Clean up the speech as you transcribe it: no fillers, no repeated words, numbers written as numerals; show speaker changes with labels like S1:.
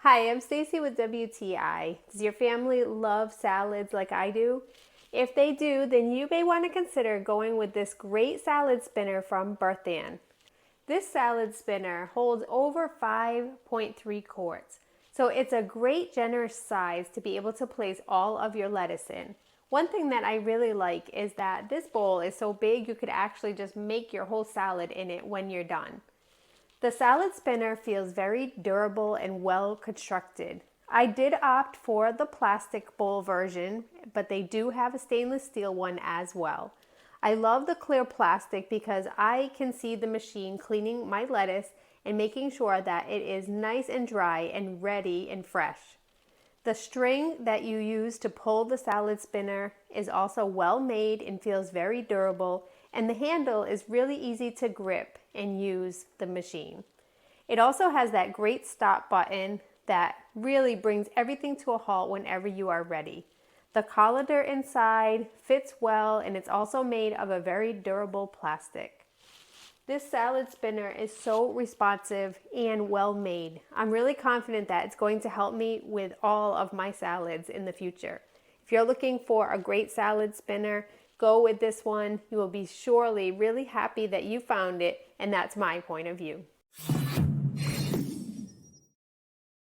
S1: Hi, I'm Stacy with WTI. Does your family love salads like I do? If they do, then you may want to consider going with this great salad spinner from Berthan. This salad spinner holds over 5.3 quarts, so it's a great generous size to be able to place all of your lettuce in. One thing that I really like is that this bowl is so big you could actually just make your whole salad in it when you're done. The salad spinner feels very durable and well constructed. I did opt for the plastic bowl version, but they do have a stainless steel one as well. I love the clear plastic because I can see the machine cleaning my lettuce and making sure that it is nice and dry and ready and fresh. The string that you use to pull the salad spinner is also well made and feels very durable, and the handle is really easy to grip and use the machine. It also has that great stop button that really brings everything to a halt whenever you are ready. The colander inside fits well, and it's also made of a very durable plastic. This salad spinner is so responsive and well made. I'm really confident that it's going to help me with all of my salads in the future. If you're looking for a great salad spinner, go with this one. You will be surely really happy that you found it, and that's my point of view.